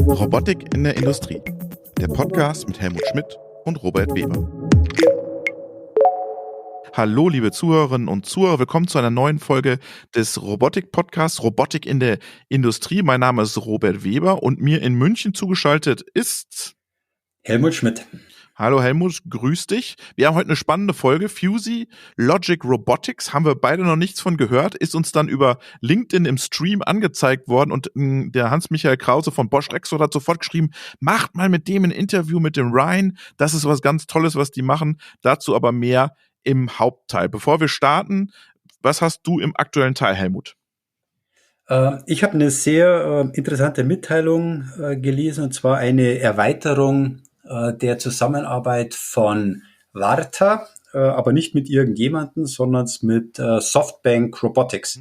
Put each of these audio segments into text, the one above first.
Robotik in der Industrie. Der Podcast mit Helmut Schmidt und Robert Weber. Hallo liebe Zuhörerinnen und Zuhörer, willkommen zu einer neuen Folge des Robotik-Podcasts Robotik in der Industrie. Mein Name ist Robert Weber und mir in München zugeschaltet ist Helmut Schmidt. Hallo Helmut, grüß dich. Wir haben heute eine spannende Folge. Fusey, Logic, Robotics, haben wir beide noch nichts von gehört, ist uns dann über LinkedIn im Stream angezeigt worden und der Hans-Michael Krause von Bosch Rexroth hat sofort geschrieben, macht mal mit dem ein Interview mit dem Ryan. Das ist was ganz Tolles, was die machen. Dazu aber mehr im Hauptteil. Bevor wir starten, was hast du im aktuellen Teil, Helmut? Ich habe eine sehr interessante Mitteilung gelesen, und zwar eine Erweiterung der Zusammenarbeit von Varta, aber nicht mit irgendjemandem, sondern mit Softbank Robotics.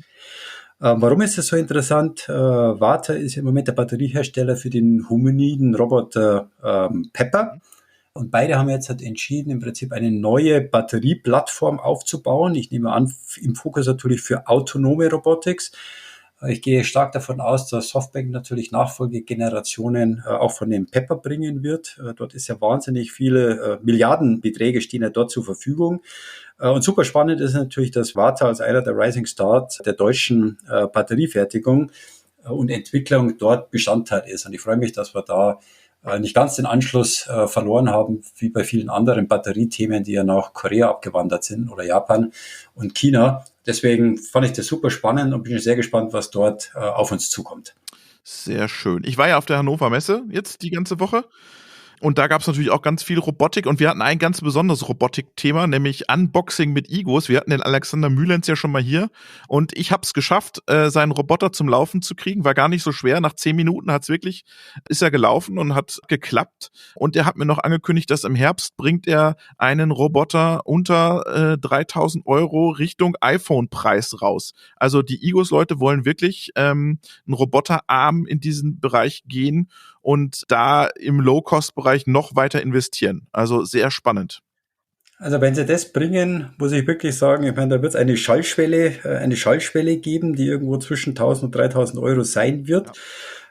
Warum ist das so interessant? Varta ist im Moment der Batteriehersteller für den humanoiden Roboter Pepper. Und beide haben jetzt entschieden, im Prinzip eine neue Batterieplattform aufzubauen. Ich nehme an, im Fokus natürlich für autonome Robotics. Ich gehe stark davon aus, dass Softbank natürlich Nachfolgegenerationen auch von dem Pepper bringen wird. Dort ist ja wahnsinnig viele Milliardenbeträge stehen ja dort zur Verfügung. Und super spannend ist natürlich, dass Varta als einer der Rising Stars der deutschen Batteriefertigung und Entwicklung dort Bestandteil ist. Und ich freue mich, dass wir da nicht ganz den Anschluss verloren haben, wie bei vielen anderen Batteriethemen, die ja nach Korea abgewandert sind oder Japan und China. Deswegen fand ich das super spannend und bin sehr gespannt, was dort auf uns zukommt. Sehr schön. Ich war ja auf der Hannover Messe jetzt die ganze Woche. Und da gab es natürlich auch ganz viel Robotik und wir hatten ein ganz besonderes Robotik-Thema, nämlich Unboxing mit Igos. Wir hatten den Alexander Mühlens ja schon mal hier und ich habe es geschafft, seinen Roboter zum Laufen zu kriegen. War gar nicht so schwer. Nach 10 Minuten ist er gelaufen und hat geklappt. Und er hat mir noch angekündigt, dass im Herbst bringt er einen Roboter unter 3.000 € Richtung iPhone-Preis raus. Also die Igos-Leute wollen wirklich einen Roboterarm in diesen Bereich gehen und da im Low-Cost-Bereich noch weiter investieren. Also sehr spannend. Also wenn sie das bringen, muss ich wirklich sagen, ich meine, da wird es eine Schallschwelle geben, die irgendwo zwischen 1.000 und 3.000 € sein wird. Ja.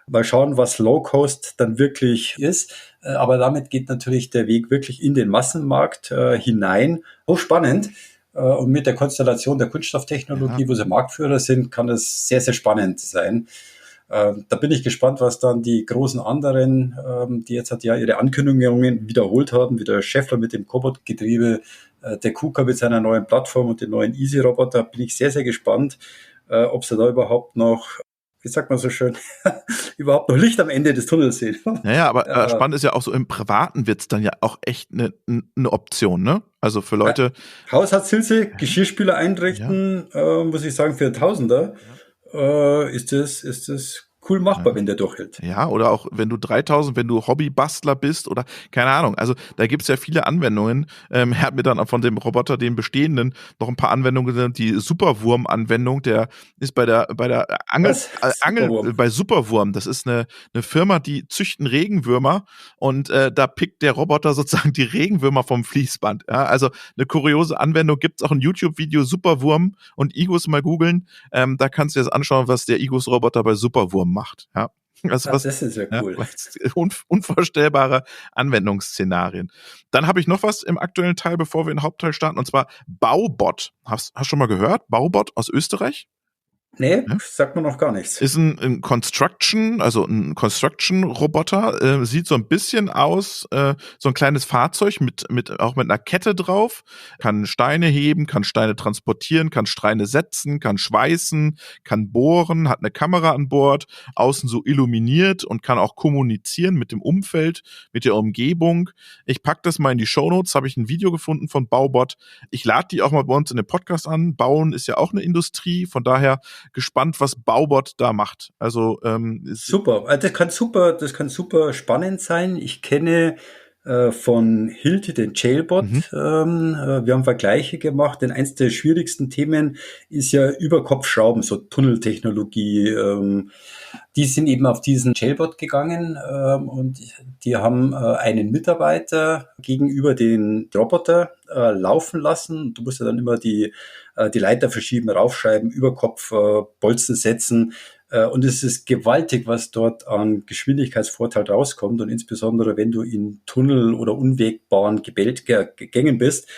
Mal schauen, was Low-Cost dann wirklich ist. Aber damit geht natürlich der Weg wirklich in den Massenmarkt hinein. Hochspannend. Und mit der Konstellation der Kunststofftechnologie, wo sie Marktführer sind, kann das sehr, sehr spannend sein. Da bin ich gespannt, was dann die großen anderen, die jetzt ihre Ankündigungen wiederholt haben, wie der Schaeffler mit dem Cobot-Getriebe, der KUKA mit seiner neuen Plattform und den neuen Easy-Roboter, bin ich sehr, sehr gespannt, ob sie da überhaupt noch, wie sagt man so schön, überhaupt noch Licht am Ende des Tunnels sehen. Naja, aber spannend ist ja auch so, im Privaten wird's dann ja auch echt eine Option, ne? Also für Leute. Haushaltshilfe, Geschirrspüler einrichten, muss ich sagen, für Tausender. Ist das cool machbar, wenn der durchhält. Ja, oder auch wenn du 3.000, wenn du Hobbybastler bist oder keine Ahnung. Also da gibt's ja viele Anwendungen. Er hat mir dann von dem Roboter, den bestehenden, noch ein paar Anwendungen genannt. Die Superwurm-Anwendung, der ist bei der Angel bei Superwurm. Das ist eine Firma, die züchten Regenwürmer und da pickt der Roboter sozusagen die Regenwürmer vom Fließband. Ja, also eine kuriose Anwendung. Gibt's auch ein YouTube-Video, Superwurm und Igos mal googeln. Da kannst du dir das anschauen, was der Igos-Roboter bei Superwurm macht. Ja. Also das ist ja cool. Unvorstellbare Anwendungsszenarien. Dann habe ich noch was im aktuellen Teil, bevor wir in den Hauptteil starten, und zwar Baubot. Hast du schon mal gehört? Baubot aus Österreich? Nee, sagt man noch gar nichts. Ist ein Construction-Roboter, sieht so ein bisschen aus, so ein kleines Fahrzeug auch mit einer Kette drauf, kann Steine heben, kann Steine transportieren, kann Steine setzen, kann schweißen, kann bohren, hat eine Kamera an Bord, außen so illuminiert und kann auch kommunizieren mit dem Umfeld, mit der Umgebung. Ich pack das mal in die Shownotes, habe ich ein Video gefunden von Baubot. Ich lade die auch mal bei uns in den Podcast an. Bauen ist ja auch eine Industrie, von daher gespannt, was Baubot da macht. Also super. Das kann super spannend sein. Ich kenne von Hilti den Jailbot. Wir haben Vergleiche gemacht, denn eins der schwierigsten Themen ist ja Überkopfschrauben, so Tunneltechnologie. Die sind eben auf diesen Jailbot gegangen und die haben einen Mitarbeiter gegenüber den Roboter laufen lassen. Du musst ja dann immer die Leiter verschieben, raufschreiben, Überkopf Bolzen setzen. Und es ist gewaltig, was dort an Geschwindigkeitsvorteil rauskommt. Und insbesondere, wenn du in Tunnel- oder Unwegbahn gegangen bist.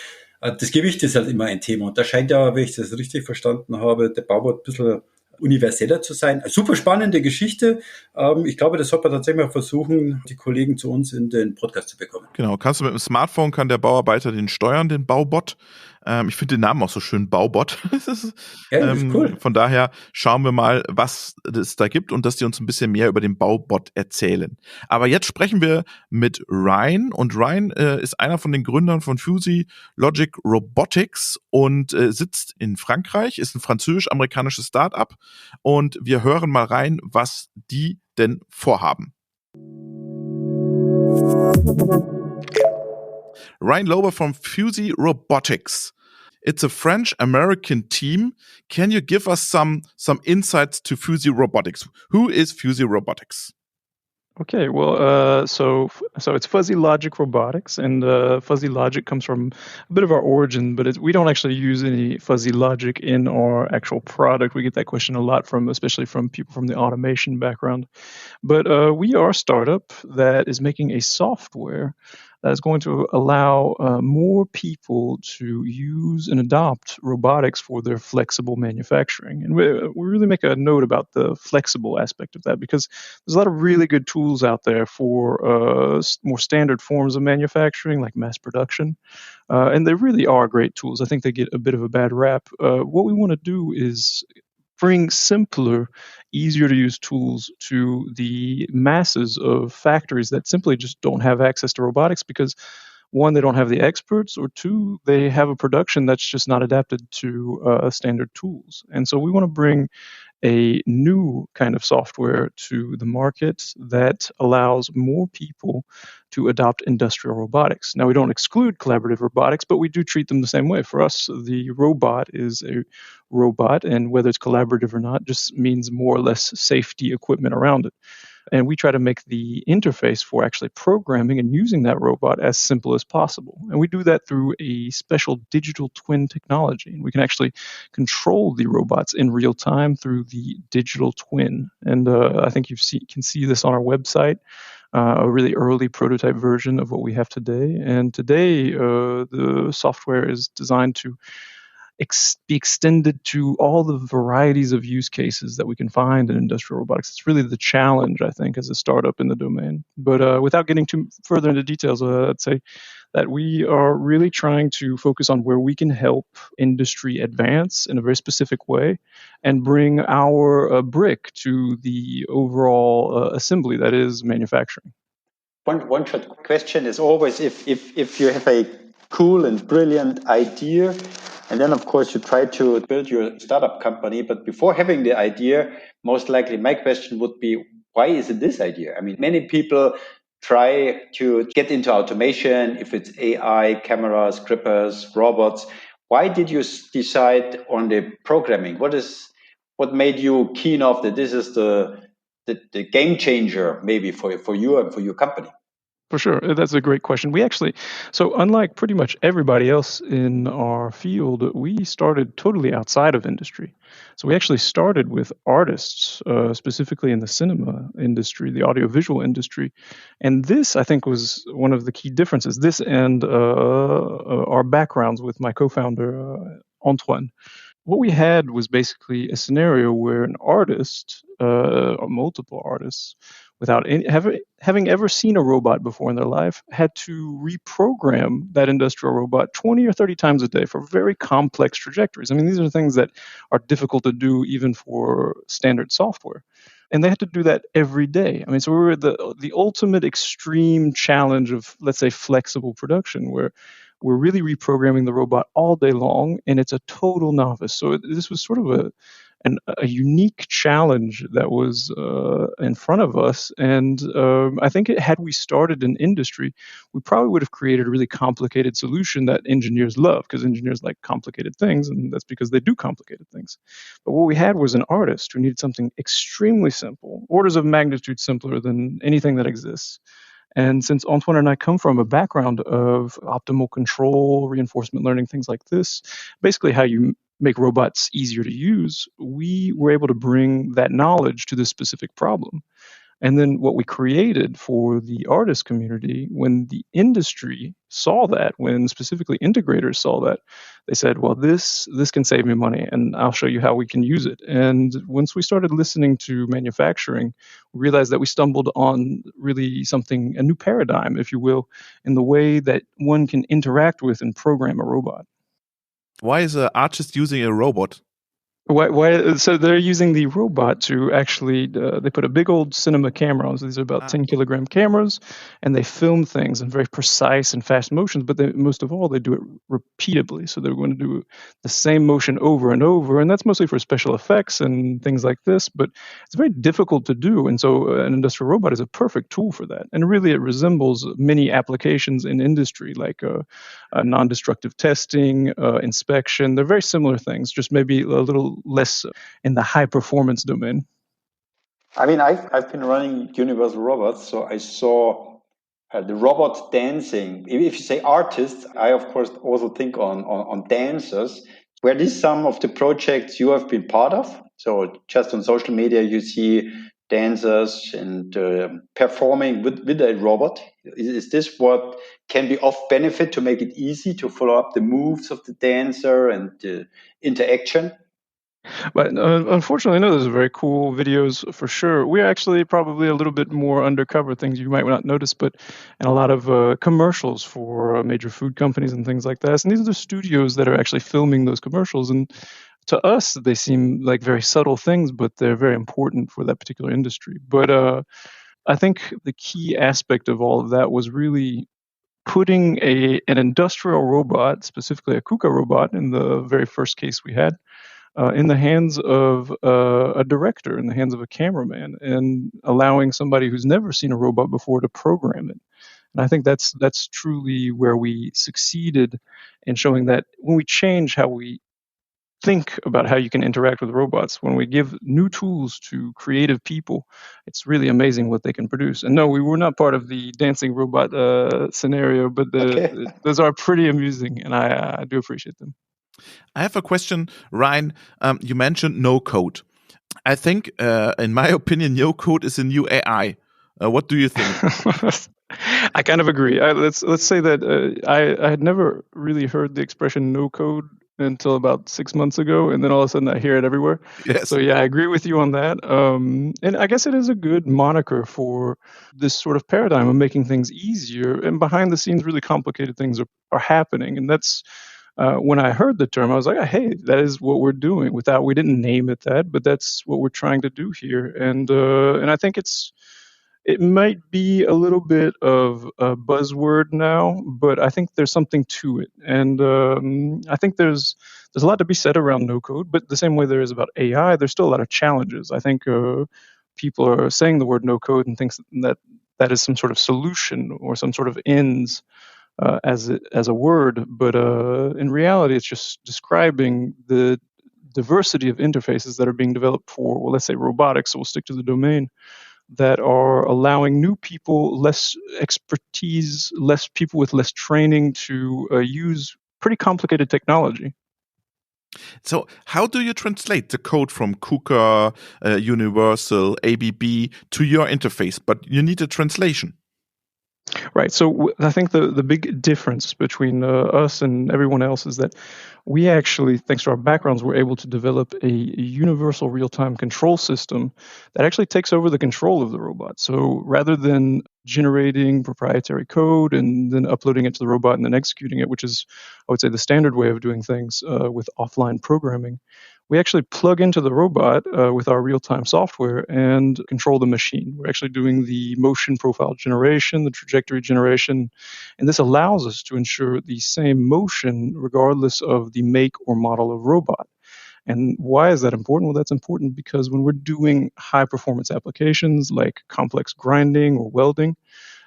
Das Gewicht ist halt immer ein Thema. Und da scheint ja, wenn ich das richtig verstanden habe, der Baubot ein bisschen universeller zu sein. Super spannende Geschichte. Ich glaube, das sollte man tatsächlich mal versuchen, die Kollegen zu uns in den Podcast zu bekommen. Genau, kannst du mit dem Smartphone, kann der Bauarbeiter den steuern, den Baubot. Ich finde den Namen auch so schön, Baubot. Ja, das ist cool. Von daher schauen wir mal, was es da gibt und dass die uns ein bisschen mehr über den Baubot erzählen. Aber jetzt sprechen wir mit Ryan und Ryan ist einer von den Gründern von Fusey Logic Robotics und sitzt in Frankreich, ist ein französisch-amerikanisches Start-up und wir hören mal rein, was die denn vorhaben. Ryan Lober from Fusey Robotics. It's a French-American team. Can you give us some insights to Fusey Robotics? Who is Fusey Robotics? Okay, well, so it's fuzzy logic robotics, and fuzzy logic comes from a bit of our origin, but we don't actually use any fuzzy logic in our actual product. We get that question a lot especially from people from the automation background. But we are a startup that is making a software that is going to allow more people to use and adopt robotics for their flexible manufacturing. And we really make a note about the flexible aspect of that because there's a lot of really good tools out there for more standard forms of manufacturing, like mass production. And they really are great tools. I think they get a bit of a bad rap. What we want to do is bring simpler, easier to use tools to the masses of factories that simply just don't have access to robotics because one, they don't have the experts, or two, they have a production that's just not adapted to standard tools. And so we want to bring a new kind of software to the market that allows more people to adopt industrial robotics. Now, we don't exclude collaborative robotics, but we do treat them the same way. For us, the robot is a robot, and whether it's collaborative or not just means more or less safety equipment around it. And we try to make the interface for actually programming and using that robot as simple as possible. And we do that through a special digital twin technology. And we can actually control the robots in real time through the digital twin. And I think can see this on our website, a really early prototype version of what we have today. And today, the software is designed to be extended to all the varieties of use cases that we can find in industrial robotics. It's really the challenge, I think, as a startup in the domain. But without getting too further into details, I'd say that we are really trying to focus on where we can help industry advance in a very specific way and bring our brick to the overall assembly that is manufacturing. One short question is always if you have a cool and brilliant idea, and then, of course, you try to build your startup company. But before having the idea, most likely my question would be, why is it this idea? I mean, many people try to get into automation, if it's AI, cameras, grippers, robots. Why did you decide on the programming? What made you keen off that this is the game changer maybe for you and for your company? For sure. That's a great question. So unlike pretty much everybody else in our field, we started totally outside of industry. So we actually started with artists, specifically in the cinema industry, the audiovisual industry. And this, I think, was one of the key differences. This and our backgrounds with my co-founder, Antoine. What we had was basically a scenario where an artist, or multiple artists, without having ever seen a robot before in their life, had to reprogram that industrial robot 20 or 30 times a day for very complex trajectories. I mean, these are things that are difficult to do even for standard software. And they had to do that every day. I mean, so we were the ultimate extreme challenge of, let's say, flexible production, where we're really reprogramming the robot all day long, and it's a total novice. So this was sort of a unique challenge that was in front of us. And I think had we started in industry, we probably would have created a really complicated solution that engineers love, because engineers like complicated things, and that's because they do complicated things. But what we had was an artist who needed something extremely simple, orders of magnitude simpler than anything that exists. And since Antoine and I come from a background of optimal control, reinforcement learning, things like this, basically how you make robots easier to use, we were able to bring that knowledge to this specific problem. And then what we created for the artist community, when the industry saw that, when specifically integrators saw that, they said, well, this can save me money, and I'll show you how we can use it. And once we started listening to manufacturing, we realized that we stumbled on really something, a new paradigm, if you will, in the way that one can interact with and program a robot. Why is an artist using a robot? Why? So they're using the robot to actually, they put a big old cinema camera on. So these are about 10-kilogram cameras, and they film things in very precise and fast motions, but most of all, they do it repeatably. So they're going to do the same motion over and over, and that's mostly for special effects and things like this, but it's very difficult to do. And so an industrial robot is a perfect tool for that. And really, it resembles many applications in industry, like non-destructive testing, inspection. They're very similar things, just maybe a little less in the high performance domain. I mean, I've been running Universal Robots, so I saw the robot dancing. If you say artists, I of course also think on dancers. Were these some of the projects you have been part of? So just on social media, you see dancers and performing with a robot. Is this what can be of benefit to make it easy to follow up the moves of the dancer and the interaction? But unfortunately, no, those are very cool videos for sure. We're actually probably a little bit more undercover, things you might not notice, but in a lot of commercials for major food companies and things like that. And these are the studios that are actually filming those commercials. And to us, they seem like very subtle things, but they're very important for that particular industry. But I think the key aspect of all of that was really putting an industrial robot, specifically a KUKA robot, in the very first case we had, in the hands of a director, in the hands of a cameraman, and allowing somebody who's never seen a robot before to program it. And I think that's truly where we succeeded in showing that when we change how we think about how you can interact with robots, when we give new tools to creative people, it's really amazing what they can produce. And no, we were not part of the dancing robot scenario, but those are pretty amusing, and I do appreciate them. I have a question, Ryan. You mentioned no code. I think, in my opinion, no code is a new AI. What do you think? I kind of agree. Let's say that I had never really heard the expression no code until about 6 months ago, and then all of a sudden I hear it everywhere. Yes. So yeah, I agree with you on that. And I guess it is a good moniker for this sort of paradigm of making things easier, and behind the scenes, really complicated things are happening. And that's when I heard the term, I was like, hey, that is what we're doing. We didn't name it that, but that's what we're trying to do here. And I think it might be a little bit of a buzzword now, but I think there's something to it. And I think there's a lot to be said around no code, but the same way there is about AI, there's still a lot of challenges. I think people are saying the word no code and thinks that is some sort of solution or some sort of ends as a word, but in reality, it's just describing the diversity of interfaces that are being developed for, well, let's say robotics, so we'll stick to the domain, that are allowing new people, less expertise, less people with less training to use pretty complicated technology. So how do you translate the code from KUKA, Universal, ABB to your interface? But you need a translation. Right. So I think the big difference between us and everyone else is that we actually, thanks to our backgrounds, were able to develop a universal real-time control system that actually takes over the control of the robot. So rather than generating proprietary code and then uploading it to the robot and then executing it, which is, I would say, the standard way of doing things with offline programming, we actually plug into the robot with our real-time software and control the machine. We're actually doing the motion profile generation, the trajectory generation, and this allows us to ensure the same motion regardless of the make or model of robot. And why is that important? Well, that's important because when we're doing high-performance applications like complex grinding or welding,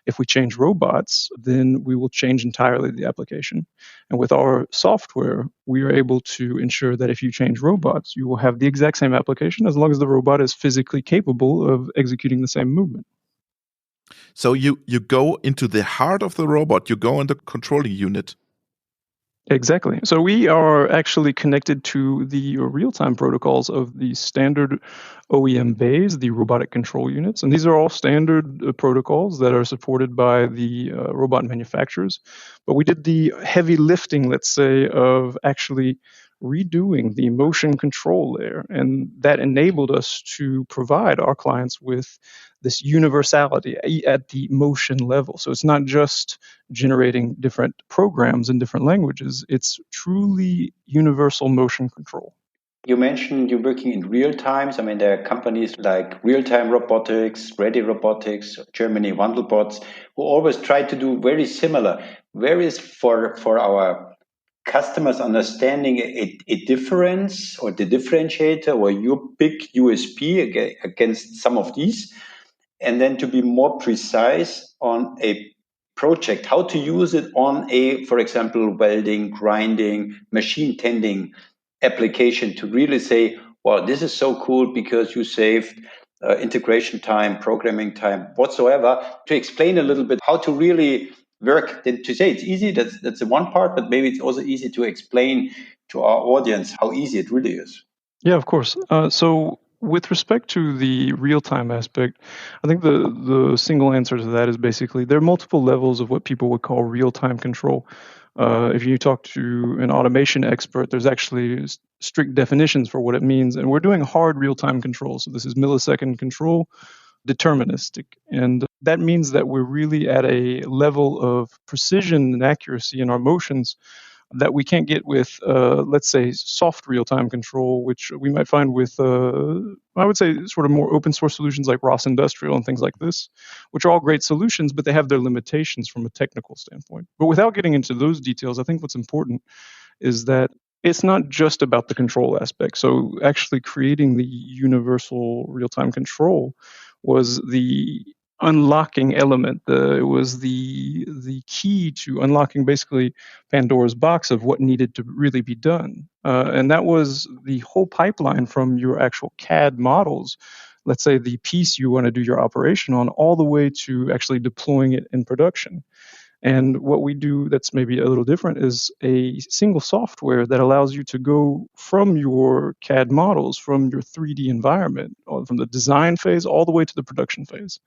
if we change robots, then we will change entirely the application. And with our software, we are able to ensure that if you change robots, you will have the exact same application as long as the robot is physically capable of executing the same movement. So you go into the heart of the robot, you go in the controlling unit. Exactly. So we are actually connected to the real-time protocols of the standard OEM bays, the robotic control units. And these are all standard protocols that are supported by the robot manufacturers. But we did the heavy lifting, let's say, of actually redoing the motion control layer. And that enabled us to provide our clients with this universality at the motion level. So it's not just generating different programs in different languages. It's truly universal motion control. You mentioned you're working in real times. I mean, there are companies like Real Time Robotics, Ready Robotics, Germany Wandelbots, who always try to do very similar. Where is for our customers understanding a difference or the differentiator or your big USP against some of these? And then to be more precise on a project, how to use it on a, for example, welding, grinding, machine tending application to really say, wow, this is so cool because you saved integration time, programming time, whatsoever, to explain a little bit how to really work. To say it's easy, that's the one part, but maybe it's also easy to explain to our audience how easy it really is. Yeah, of course. So with respect to the real-time aspect, I think the single answer to that is basically there are multiple levels of what people would call real-time control. If you talk to an automation expert, there's actually strict definitions for what it means. And we're doing hard real-time control. So this is millisecond control, deterministic. And that means that we're really at a level of precision and accuracy in our motions that we can't get with, let's say, soft real-time control, which we might find with, I would say, sort of more open source solutions like ROS Industrial and things like this, which are all great solutions, but they have their limitations from a technical standpoint. But without getting into those details, I think what's important is that it's not just about the control aspect. So actually creating the universal real-time control was the unlocking element. It was the key to unlocking basically Pandora's box of what needed to really be done. And that was the whole pipeline from your actual CAD models, let's say the piece you want to do your operation on, all the way to actually deploying it in production. And what we do that's maybe a little different is a single software that allows you to go from your CAD models, from your 3D environment, from the design phase all the way to the production phase,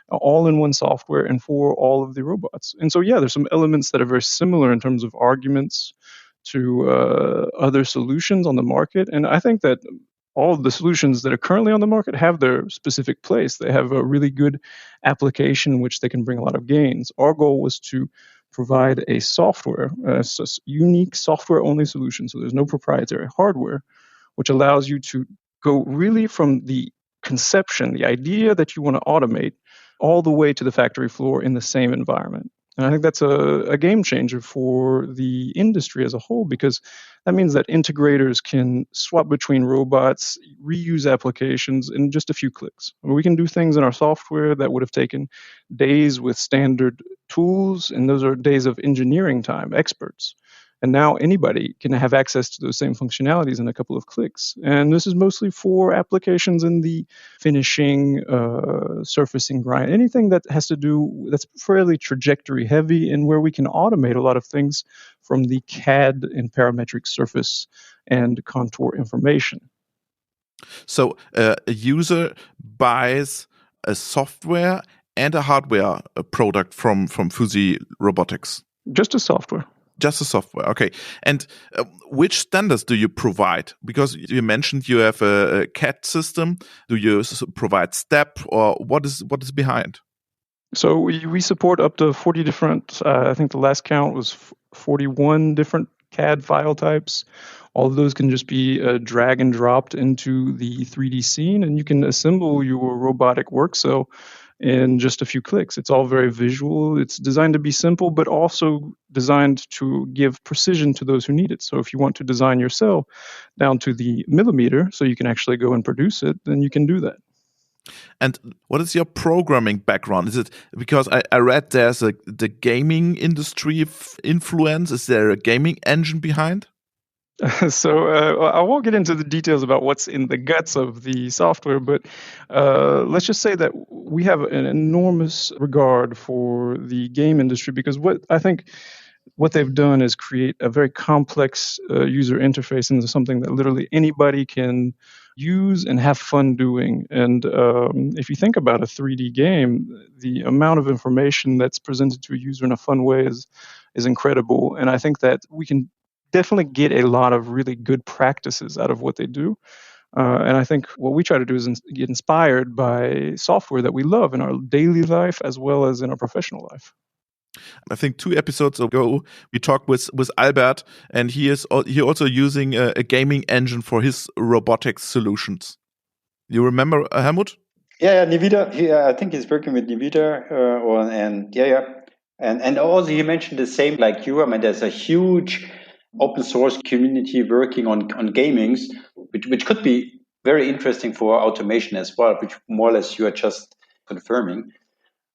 all in one software and for all of the robots. And so, yeah, there's some elements that are very similar in terms of arguments to other solutions on the market. And I think that all of the solutions that are currently on the market have their specific place. They have a really good application in which they can bring a lot of gains. Our goal was to provide a software, a unique software-only solution, so there's no proprietary hardware, which allows you to go really from the conception, the idea that you want to automate, all the way to the factory floor in the same environment. And I think that's a game changer for the industry as a whole, because that means that integrators can swap between robots, reuse applications in just a few clicks. I mean, we can do things in our software that would have taken days with standard tools, and those are days of engineering time, experts. And now anybody can have access to those same functionalities in a couple of clicks. And this is mostly for applications in the finishing, surfacing, grind, anything that has to do, that's fairly trajectory heavy and where we can automate a lot of things from the CAD and parametric surface and contour information. So a user buys a software and a hardware product from Fuzzy Robotics? Just a software. Just the software, okay. And which standards do you provide? Because you mentioned you have a CAD system. Do you provide STEP, or what is behind? So we support up to 40 different, I think the last count was 41 different CAD file types. All of those can just be drag and dropped into the 3D scene, and you can assemble your robotic work cell in just a few clicks. It's all very visual. It's designed to be simple, but also designed to give precision to those who need it. So if you want to design your cell down to the millimeter so you can actually go and produce it, then you can do that. And what is your programming background? Is it because I read there's the gaming industry influence? Is there a gaming engine behind? So I won't get into the details about what's in the guts of the software, but let's just say that we have an enormous regard for the game industry, because what I think what they've done is create a very complex user interface into something that literally anybody can use and have fun doing. And if you think about a 3D game, the amount of information that's presented to a user in a fun way is incredible. And I think that we can definitely get a lot of really good practices out of what they do. And I think what we try to do is get inspired by software that we love in our daily life as well as in our professional life. I think 2 episodes ago we talked with Albert, and he also using a gaming engine for his robotics solutions. You remember Helmut? Yeah, Nvidia. I think he's working with Nvidia, and also he mentioned the same like you. I mean, there's a huge open source community working on gamings, which could be very interesting for automation as well, which more or less you are just confirming.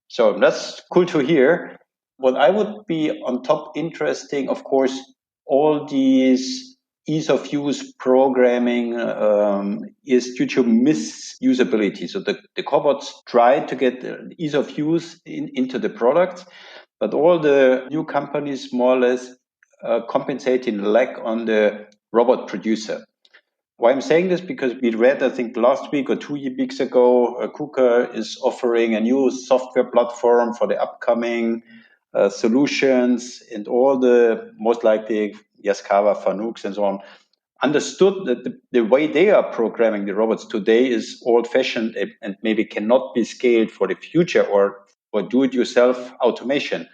So that's cool to hear. What I would be on top interesting, of course, all these ease of use programming is due to misusability. So the cobots try to get ease of use into the product, but all the new companies more or less compensating lack on the robot producer. Why I'm saying this, because we read, I think last week or 2 weeks ago, KUKA is offering a new software platform for the upcoming solutions, and all the most likely Yaskawa, Fanucs and so on understood that the way they are programming the robots today is old-fashioned and maybe cannot be scaled for the future or do-it-yourself automation.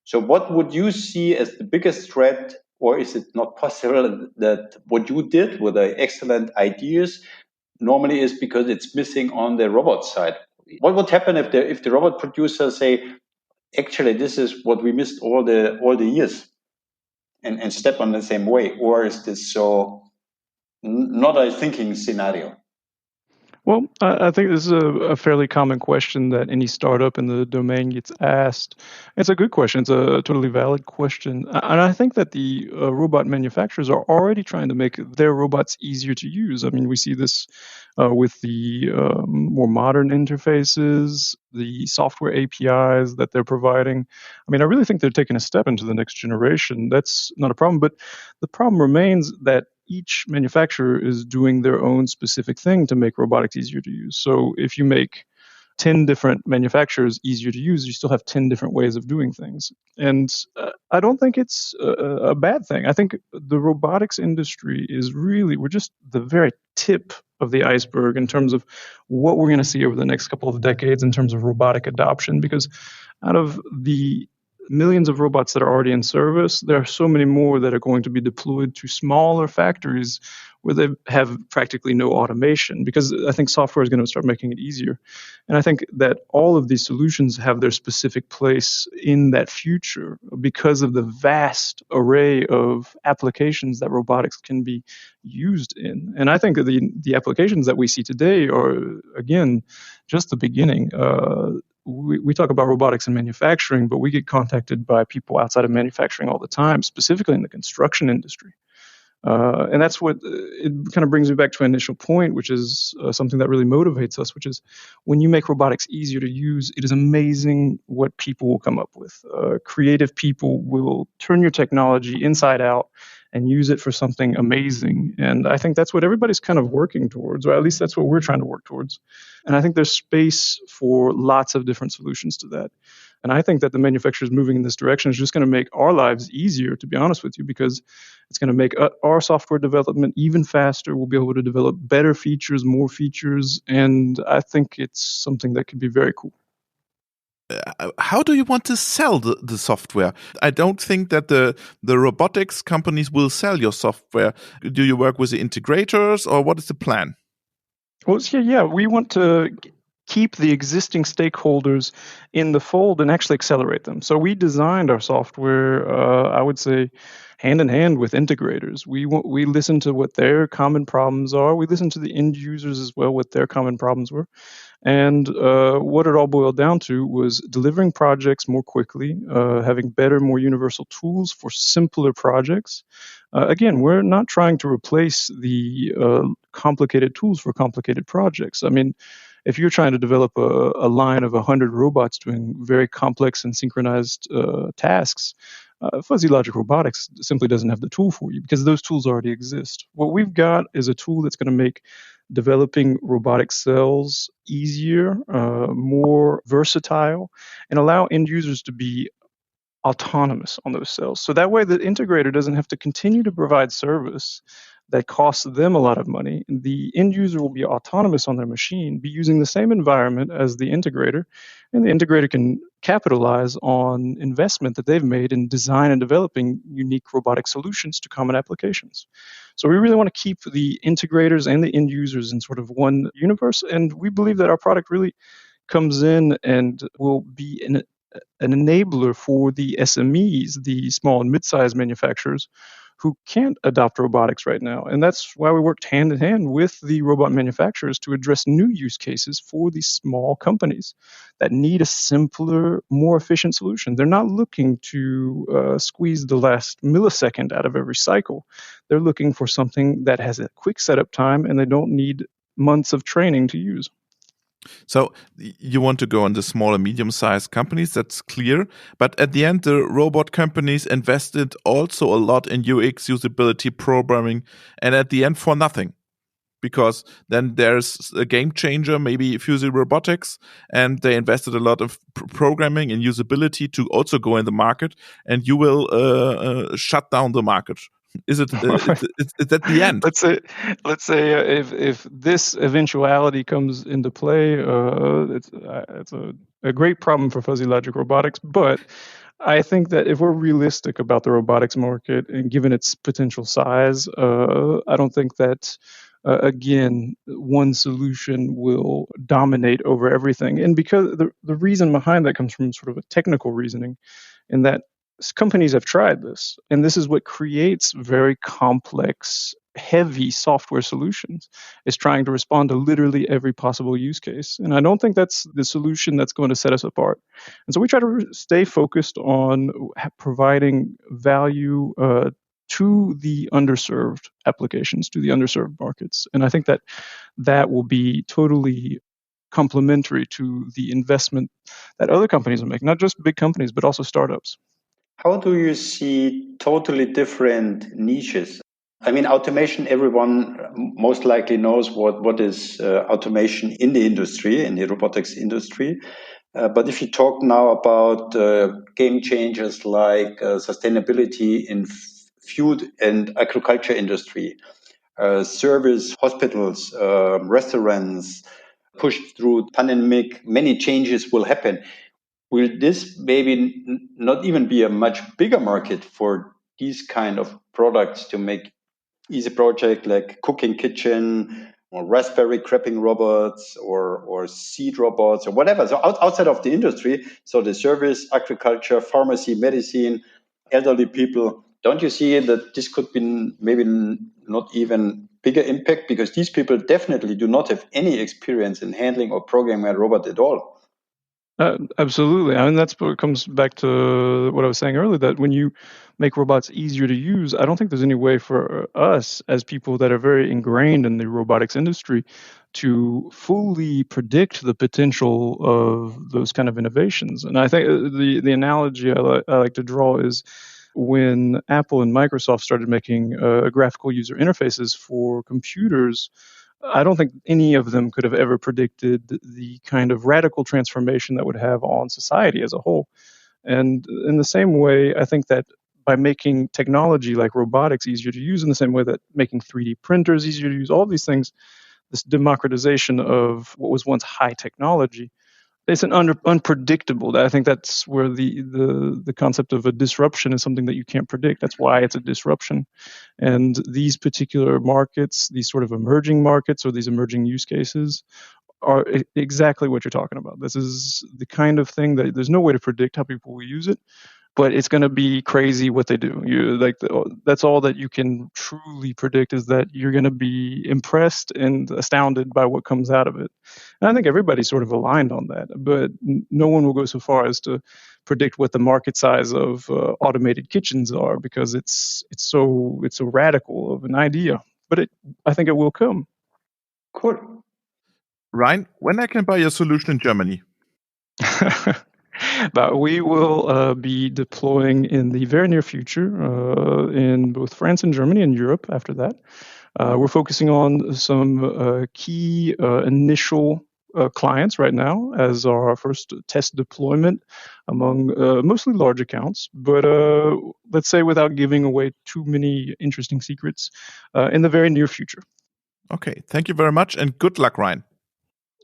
So what would you see as the biggest threat, or is it not possible that what you did with the excellent ideas normally is because it's missing on the robot side? What would happen if the robot producers say, actually, this is what we missed all the years, and step on the same way? Or is this so not a thinking scenario? Well, I think this is a fairly common question that any startup in the domain gets asked. It's a good question. It's a totally valid question. And I think that the robot manufacturers are already trying to make their robots easier to use. I mean, we see this with the more modern interfaces, the software APIs that they're providing. I mean, I really think they're taking a step into the next generation. That's not a problem. But the problem remains that each manufacturer is doing their own specific thing to make robotics easier to use. So if you make 10 different manufacturers easier to use, you still have 10 different ways of doing things. And I don't think it's a bad thing. I think the robotics industry is really, we're just the very tip of the iceberg in terms of what we're going to see over the next couple of decades in terms of robotic adoption, because out of the millions of robots that are already in service, there are so many more that are going to be deployed to smaller factories where they have practically no automation, because I think software is going to start making it easier. And I think that all of these solutions have their specific place in that future because of the vast array of applications that robotics can be used in. And I think that the applications that we see today are, again, just the beginning. We talk about robotics in manufacturing, but we get contacted by people outside of manufacturing all the time, specifically in the construction industry. And that's what it kind of brings me back to an initial point, which is something that really motivates us, which is when you make robotics easier to use, it is amazing what people will come up with. Creative people will turn your technology inside out and use it for something amazing. And I think that's what everybody's kind of working towards, or at least that's what we're trying to work towards. And I think there's space for lots of different solutions to that. And I think that the manufacturers moving in this direction is just going to make our lives easier, to be honest with you, because it's going to make our software development even faster. We'll be able to develop better features, more features, and I think it's something that could be very cool. How do you want to sell the software? I don't think that the robotics companies will sell your software. Do you work with the integrators, or what is the plan? Well, yeah, we want to keep the existing stakeholders in the fold and actually accelerate them. So we designed our software, I would say, hand in hand with integrators. We listen to what their common problems are. We listen to the end users as well, what their common problems were. And what it all boiled down to was delivering projects more quickly, having better, more universal tools for simpler projects. Again, we're not trying to replace the complicated tools for complicated projects. I mean, if you're trying to develop a line of 100 robots doing very complex and synchronized tasks, Fuzzy logic robotics simply doesn't have the tool for you because those tools already exist. What we've got is a tool that's going to make developing robotic cells easier, more versatile, and allow end users to be autonomous on those cells. So that way the integrator doesn't have to continue to provide service that costs them a lot of money. The end user will be autonomous on their machine, be using the same environment as the integrator, and the integrator can capitalize on investment that they've made in design and developing unique robotic solutions to common applications. So we really want to keep the integrators and the end users in sort of one universe, and we believe that our product really comes in and will be an enabler for the SMEs, the small and mid-sized manufacturers who can't adopt robotics right now. And that's why we worked hand in hand with the robot manufacturers to address new use cases for these small companies that need a simpler, more efficient solution. They're not looking to squeeze the last millisecond out of every cycle. They're looking for something that has a quick setup time and they don't need months of training to use. So you want to go on the small and medium-sized companies, that's clear. But at the end, the robot companies invested also a lot in UX, usability, programming, and at the end for nothing. Because then there's a game changer, maybe Fuzzy Robotics, and they invested a lot of programming and usability to also go in the market, and you will shut down the market. Is it? Is that the end? Let's say if this eventuality comes into play, it's a great problem for fuzzy logic robotics. But I think that if we're realistic about the robotics market and given its potential size, I don't think that again one solution will dominate over everything. And because the reason behind that comes from sort of a technical reasoning, in that companies have tried this, and this is what creates very complex, heavy software solutions, is trying to respond to literally every possible use case. And I don't think that's the solution that's going to set us apart. And so we try to stay focused on providing value to the underserved applications, to the underserved markets. And I think that that will be totally complementary to the investment that other companies will make, not just big companies, but also startups. How do you see totally different niches? I mean, automation, everyone most likely knows what is automation in the industry, in the robotics industry. But if you talk now about game changers like sustainability in food and agriculture industry, service, hospitals, restaurants, pushed through pandemic, many changes will happen. Will this maybe not even be a much bigger market for these kind of products to make easy project like cooking kitchen or raspberry creping robots or seed robots or whatever? So outside of the industry, so the service, agriculture, pharmacy, medicine, elderly people, don't you see that this could be maybe not even bigger impact, because these people definitely do not have any experience in handling or programming a robot at all? Absolutely. I mean, that's what comes back to what I was saying earlier, that when you make robots easier to use, I don't think there's any way for us as people that are very ingrained in the robotics industry to fully predict the potential of those kind of innovations. And I think the analogy I like to draw is when Apple and Microsoft started making graphical user interfaces for computers. I don't think any of them could have ever predicted the kind of radical transformation that would have on society as a whole. And in the same way, I think that by making technology like robotics easier to use, in the same way that making 3D printers easier to use, all these things, this democratization of what was once high technology, it's an unpredictable. I think that's where the concept of a disruption is something that you can't predict. That's why it's a disruption. And these particular markets, these sort of emerging markets or these emerging use cases, are exactly what you're talking about. This is the kind of thing that there's no way to predict how people will use it, but it's going to be crazy what they do. That's all that you can truly predict, is that you're going to be impressed and astounded by what comes out of it. And I think everybody's sort of aligned on that, but no one will go so far as to predict what the market size of automated kitchens are, because it's so radical of an idea. But I think it will come. Cool. Ryan, when I can buy your solution in Germany? But we will be deploying in the very near future in both France and Germany and Europe after that. We're focusing on some key initial clients right now as our first test deployment among mostly large accounts, but let's say without giving away too many interesting secrets in the very near future. Okay, thank you very much and good luck, Ryan.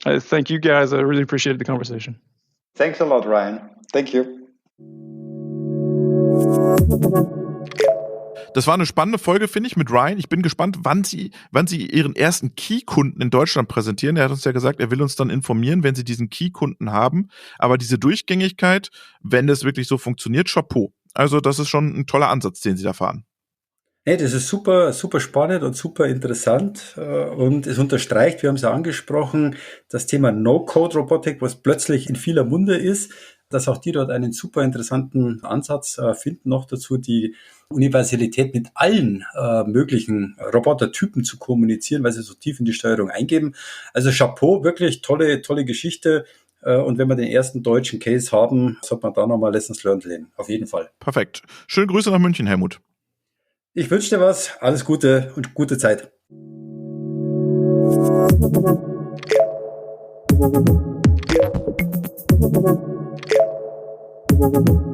Thank you guys. I really appreciated the conversation. Thanks a lot, Ryan. Thank you. Das war eine spannende Folge, finde ich, mit Ryan. Ich bin gespannt, wann Sie Ihren ersten Key-Kunden in Deutschland präsentieren. Er hat uns ja gesagt, er will uns dann informieren, wenn Sie diesen Key-Kunden haben. Aber diese Durchgängigkeit, wenn das wirklich so funktioniert, Chapeau. Also das ist schon ein toller Ansatz, den Sie da fahren. Hey, das ist super, super spannend und super interessant und es unterstreicht, wir haben es ja angesprochen, das Thema No-Code-Robotik, was plötzlich in vieler Munde ist, dass auch die dort einen super interessanten Ansatz finden, noch dazu die Universalität mit allen möglichen Robotertypen zu kommunizieren, weil sie so tief in die Steuerung eingeben. Also Chapeau, wirklich tolle Geschichte. Und wenn wir den ersten deutschen Case haben, sollte man da nochmal Lessons Learned lernen. Auf jeden Fall. Perfekt. Schöne Grüße nach München, Helmut. Ich wünsche dir was, alles Gute und gute Zeit. Thank you.